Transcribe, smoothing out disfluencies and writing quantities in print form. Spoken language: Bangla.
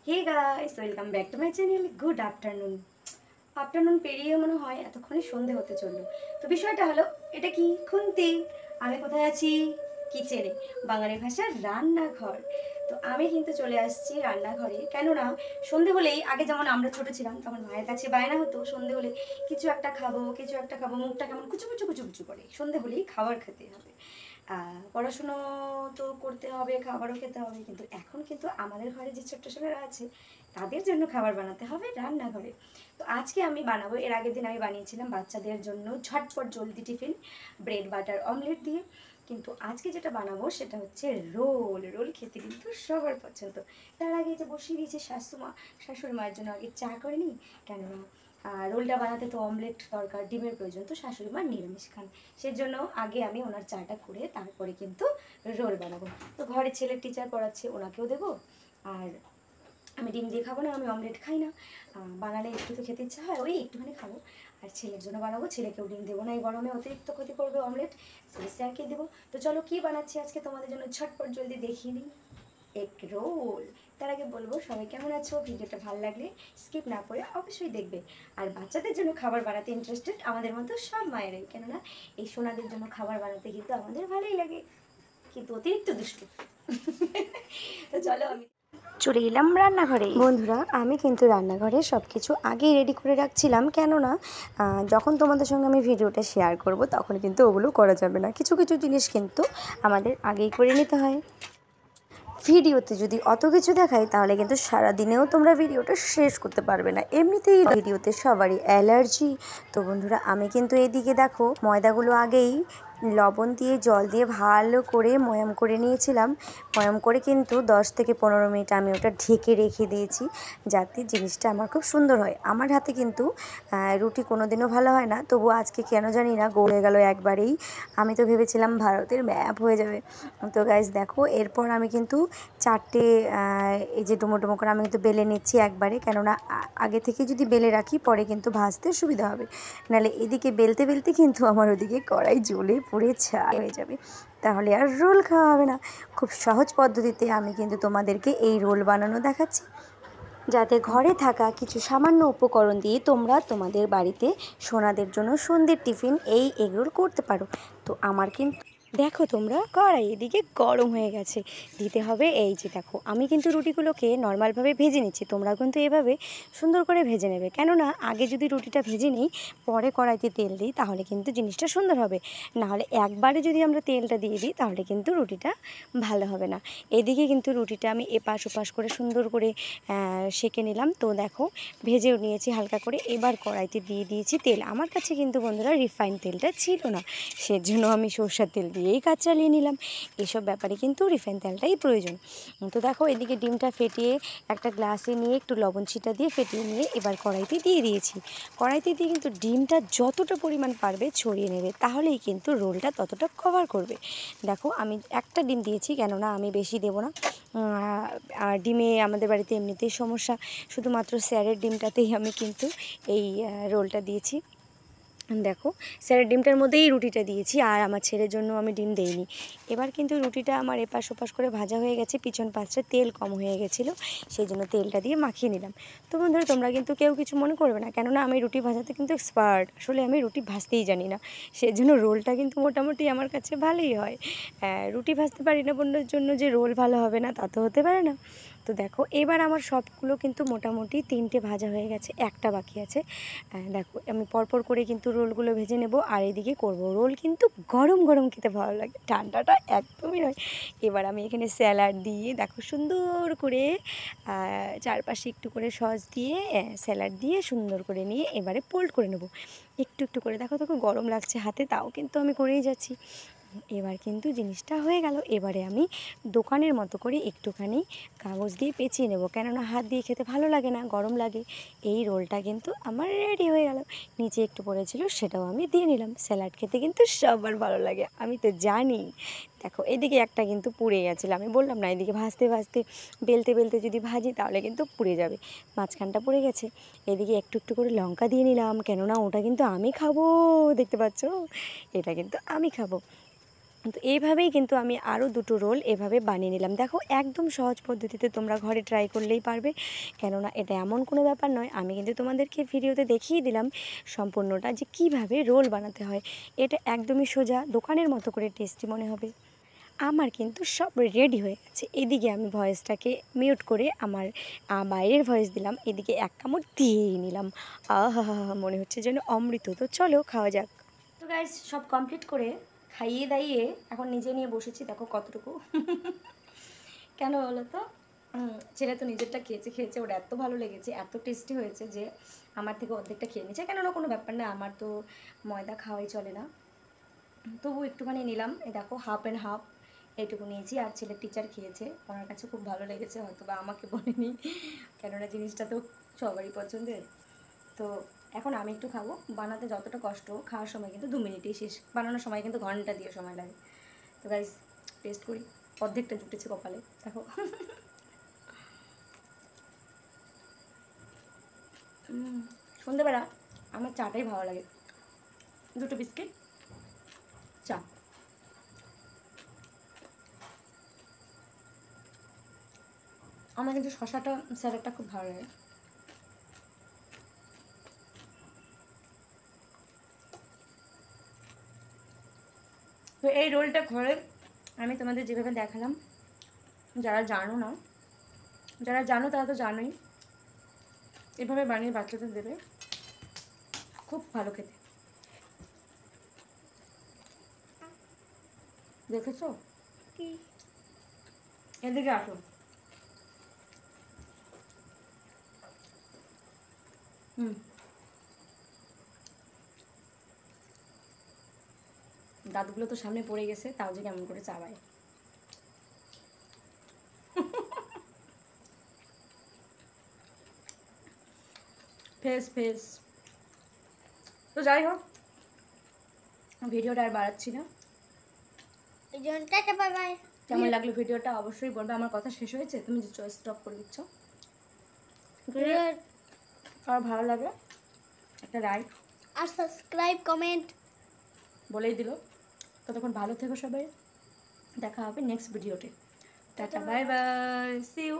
Hey guys, welcome back to my channel. Good afternoon. Afternoon পেরিয়ে মনে হয় এতক্ষণে সন্ধে হতে চললো। তো বিষয়টা হলো, এটা কি খুন্তি। আমি কোথায় আছি? কিচেনে, বাঙালি ভাষার রান্নাঘর। তো আমি কিন্তু চলে আসছি রান্নাঘরে, কেননা সন্ধে হলেই আগে যেমন আমরা ছোট ছিলাম তখন মায়ের কাছে বায়না হতো সন্ধে হলে কিছু একটা খাবো, কিছু একটা খাবো, মুখটা কেমন কুচু কুচু কুচু কুচু করে। সন্ধে হলেই খাবার খেতে হবে, পড়াশুনো তো করতে হবে, খাবারও খেতে হবে। কিন্তু এখন কিন্তু আমাদের ঘরে যে ছোট্ট ছেলেরা আছে তাদের জন্য খাবার বানাতে হবে রান্নাঘরে। তো আজকে আমি বানাবো, এর আগের দিন আমি বানিয়েছিলাম বাচ্চাদের জন্য ঝটপট জলদি টিফিন, ব্রেড বাটার অমলেট দিয়ে। কিন্তু আজকে যেটা বানাবো সেটা হচ্ছে রোল। রোল খেতে কিন্তু সবার পছন্দ। তার আগে যে বসিয়ে দিয়েছে শাশুড়ি মায়ের জন্য আগে চা করে নিই, কেননা রোলটা বানাতে তো অমলেট দরকার, ডিমের প্রয়োজন। তো শাশুড়ি মা নিরামিষ খান, সেজন্য আগে আমি ওনার চাটা করে তারপরে কিন্তু রোল বানাবো। তো ঘরে ছেলের টিচার পড়াচ্ছে, ওনাকেও দেবো। আর আমি ডিম দিয়ে খাবো না, আমি অমলেট খাই না। বানালে একটু তো খেতে ইচ্ছা হয়, ওই একটুখানি খাবো। আর ছেলের জন্য বানাবো, ছেলেকেও ডিম দেবো না, এই গরমে অতিরিক্ত ক্ষতি করবে অমলেট, স্যারকে দেবো। তো চলো কি বানাচ্ছি আজকে তোমাদের জন্য ঝটপট জলদি দেখিয়ে দিই। Egg roll. তার আগে বলবো সবাই কেমন আছো, ভিডিওটা ভালো লাগলে স্কিপ না করে অবশ্যই দেখবে। আর বাচ্চাদের জন্য খাবার বানাতে ইন্টারেস্টেড আমাদের মতো সব মায়েরাই, কেননা এই সোনাদের জন্য খাবার বানাতে কিন্তু আমাদের ভালোই লাগে, কিন্তু অতিরিক্ত দুষ্টু। তো চলো আমি চলে এলাম রান্নাঘরে। বন্ধুরা, আমি কিন্তু রান্নাঘরে সব কিছু আগেই রেডি করে রাখছিলাম, কেননা যখন তোমাদের সঙ্গে আমি ভিডিওটা শেয়ার করব তখন কিন্তু ওগুলো করা যাবে না। কিছু কিছু জিনিস কিন্তু আমাদের আগেই করে নিতে হয়। ভিডিওতে যদি অত কিছু দেখাই তাহলে কিন্তু সারাদিনেও তোমরা ভিডিওটা শেষ করতে পারবে না। এমনিতেই ভিডিওতে সবারই অ্যালার্জি। তো বন্ধুরা, আমি কিন্তু এদিকে দেখো ময়দাগুলো আগেই লবণ দিয়ে জল দিয়ে ভালো করে ময়াম করে নিয়েছিলাম। ময়াম করে কিন্তু 10 থেকে 15 মিনিট আমি ওটা ঢেকে রেখে দিয়েছি, যাতে জিনিসটা আমার খুব সুন্দর হয়। আমার হাতে কিন্তু রুটি কোনো দিনও ভালো হয় না, তবু আজকে কেন জানি না গলে গেল একবারেই। আমি তো ভেবেছিলাম ভারতের ম্যাপ হয়ে যাবে। তো গাইস দেখো, এরপর আমি কিন্তু চারটে এই যে ডুমো ডুমো করে আমি কিন্তু বেলে নিচ্ছি একবারে, কেননা আগে থেকে যদি বেলে রাখি পরে কিন্তু ভাজতে সুবিধা হবে। নাহলে এদিকে বেলতে বেলতে কিন্তু আমার ওদিকে কড়াই জ্বলে পুড়ে ছাই হয়ে যাবে, তাহলে আর রোল খাওয়া হবে না। খুব সহজ পদ্ধতিতে আমি কিন্তু তোমাদেরকে এই রোল বানানো দেখাচ্ছি, যাতে ঘরে থাকা কিছু সামান্য উপকরণ দিয়ে তোমরা তোমাদের বাড়িতে সোনাদের জন্য সন্ধ্যের টিফিন এই এগরোল করতে পারো। তো আমার কিন্তু দেখো তোমরা, কড়াই এদিকে গরম হয়ে গেছে, দিতে হবে এই যে দেখো, আমি কিন্তু রুটিগুলোকে নর্মালভাবে ভেজে নিচ্ছি, তোমরা কিন্তু এভাবে সুন্দর করে ভেজে নেবে। কেননা আগে যদি রুটিটা ভেজে নিই পরে কড়াইতে তেল দিই তাহলে কিন্তু জিনিসটা সুন্দর হবে, নাহলে একবারে যদি আমরা তেলটা দিয়ে দিই তাহলে কিন্তু রুটিটা ভালো হবে না। এদিকে কিন্তু রুটিটা আমি এপাশ ওপাশ করে সুন্দর করে সেঁকে নিলাম। তো দেখো, ভেজেও নিয়েছি হালকা করে। এবার কড়াইতে দিয়ে দিয়েছি তেল। আমার কাছে কিন্তু বন্ধুরা রিফাইন তেলটা ছিল না, সেজন্য আমি সরষের তেল দিয়েই কাজ চালিয়ে নিলাম। এসব ব্যাপারে কিন্তু রিফাইন তেলটাই প্রয়োজন। তো দেখো, এদিকে ডিমটা ফেটিয়ে একটা গ্লাসে নিয়ে একটু লবণ ছিটা দিয়ে ফেটিয়ে নিয়ে এবার কড়াইতে দিয়ে দিয়েছি। কড়াইতে দিয়ে কিন্তু ডিমটা যতটা পরিমাণ পারবে ছড়িয়ে নেবে, তাহলেই কিন্তু রোলটা ততটা কভার করবে। দেখো, আমি একটা ডিম দিয়েছি, কেননা আমি বেশি দেবো না। আর ডিমে আমাদের বাড়িতে এমনিতেই সমস্যা, শুধুমাত্র স্যারের ডিমটাতেই আমি কিন্তু এই রোলটা দিয়েছি। দেখো, স্যারের ডিমটার মধ্যেই রুটিটা দিয়েছি, আর আমার ছেলের জন্য আমি ডিম দেইনি। এবার কিন্তু রুটিটা আমার এপাশ ওপাশ করে ভাজা হয়ে গেছে, পিছন পাশে তেল কম হয়ে গেছিলো, সেই জন্য তেলটা দিয়ে মাখিয়ে নিলাম। তো বন্ধুরা, তোমরা কিন্তু কেউ কিছু মনে করবে না, কেননা আমি রুটি ভাজাতে কিন্তু এক্সপার্ট। আসলে আমি রুটি ভাজতেই জানি না, সেজন্য রোলটা কিন্তু মোটামুটি আমার কাছে ভালোই হয়। রুটি ভাজতে পারি না বোনের জন্য যে রোল ভালো হবে না তা তো হতে পারে না। তো দেখো, এবার আমার সবগুলো কিন্তু মোটামুটি 3টে ভাজা হয়ে গেছে, একটা বাকি আছে। দেখো, আমি পরপর করে কিন্তু রোলগুলো ভেজে নেব, আর এদিকে করব। রোল কিন্তু গরম গরম খেতে ভালো লাগে, ঠান্ডাটা একদমই নয়। এবার আমি এখানে স্যালাড দিয়ে দেখো সুন্দর করে চারপাশে একটু করে সস দিয়ে স্যালাড দিয়ে সুন্দর করে নিয়ে এবারে ফোল্ড করে নেব একটু একটু করে। দেখো দেখো, গরম লাগছে হাতে, তাও কিন্তু আমি করেই যাচ্ছি। এবার কিন্তু জিনিসটা হয়ে গেল। এবারে আমি দোকানের মতো করে একটুখানি কাগজ দিয়ে পেঁচিয়ে নেব, কেননা হাত দিয়ে খেতে ভালো লাগে না, গরম লাগে। এই রোলটা কিন্তু আমার রেডি হয়ে গেল। নিচে একটু পড়েছিল, সেটাও আমি দিয়ে নিলাম। স্যালাড খেতে কিন্তু সবার ভালো লাগে, আমি তো জানি। দেখো, এদিকে একটা কিন্তু পুড়ে গেছিলো, আমি বললাম না এদিকে ভাজতে ভাজতে বেলতে বেলতে যদি ভাজি তাহলে কিন্তু পুড়ে যাবে, মাঝখানটা পুড়ে গেছে। এদিকে একটু একটু করে লঙ্কা দিয়ে নিলাম, কেননা ওটা কিন্তু আমি খাবো। দেখতে পাচ্ছ, এটা কিন্তু আমি খাবো। তো এইভাবেই কিন্তু আমি আরও দুটো রোল এভাবে বানিয়ে নিলাম। দেখো একদম সহজ পদ্ধতিতে তোমরা ঘরে ট্রাই করলেই পারবে, কেননা এটা এমন কোনো ব্যাপার নয়। আমি কিন্তু তোমাদেরকে ভিডিওতে দেখিয়ে দিলাম সম্পূর্ণটা যে কিভাবে রোল বানাতে হয়। এটা একদমই সোজা, দোকানের মতো করে টেস্টি মনে হবে। আমার কিন্তু সব রেডি হয়ে গেছে। এদিকে আমি ভয়েসটাকে মিউট করে আমার বাইরের ভয়েস দিলাম, এদিকে এক কামড় দিয়েই নিলাম। আহা, মনে হচ্ছে যেন অমৃত। তো চলো খাওয়া যাক। তো গাইস সব কমপ্লিট করে খাইয়ে দাইয়ে এখন নিজে নিয়ে বসেছি। দেখো কতটুকু কেন বলো তো, ছেলে তো নিজেরটা খেয়েছে, ওর এত ভালো লেগেছে, এত টেস্টি হয়েছে যে আমার থেকে অর্ধেকটা খেয়ে নিচ্ছে। কেননা কোনো ব্যাপার না, আমার তো ময়দা খাওয়াই চলে না, তবু একটুখানি নিলাম। এই দেখো হাফ অ্যান্ড হাফ এইটুকু নিয়েছি। আর ছেলের টিচার খেয়েছে, ওনার কাছে খুব ভালো লেগেছে, হয়তো বা আমাকে বলেনি, কেননা জিনিসটা তো সবারই পছন্দের। তো এখন আমি একটু খাবো। বানাতে যতটা কষ্ট, খাওয়ার সময় কিন্তু 2 মিনিটেই শেষ, বানানোর সময় কিন্তু ঘন্টা দিয়ে সময় লাগে। তো গাইস টেস্ট করি। অর্ধেকটা জুটেছে কপালে, দেখো। সন্ধ্যেবেলা আমার চাটাই ভালো লাগে, 2টো বিস্কিট, চা। আমার কিন্তু শশাটা স্যালাডটা খুব ভালো লাগে। তো এই রোলটা ঘরে আমি তোমাদের যেভাবে দেখালাম, যারা জানো না, যারা জানো তারা তো জানোই, এভাবে বানিয়ে বাচ্চাদের দেবে, খুব ভালো খেতে। দেখেছো? এদিকে আসো। দাঁতগুলো তো সামনে পড়ে গেছে, তাও যে কেমন করে চাবায়। Face face. তো যাই হোক, ভিডিওটা আর বাড়াচ্ছি না। কেমন লাগলো ভিডিওটা অবশ্যই বলবে। আমার কথা শেষ হয়েছে, তুমি যে চয়েস স্টপ করে দিচ্ছ। আর ভালো লাগে একটা লাইক আর সাবস্ক্রাইব কমেন্ট বলেই দিল। ততক্ষণ ভালো থেকো সবাই, দেখা হবে নেক্সট ভিডিওতে। Tata bye bye, see you.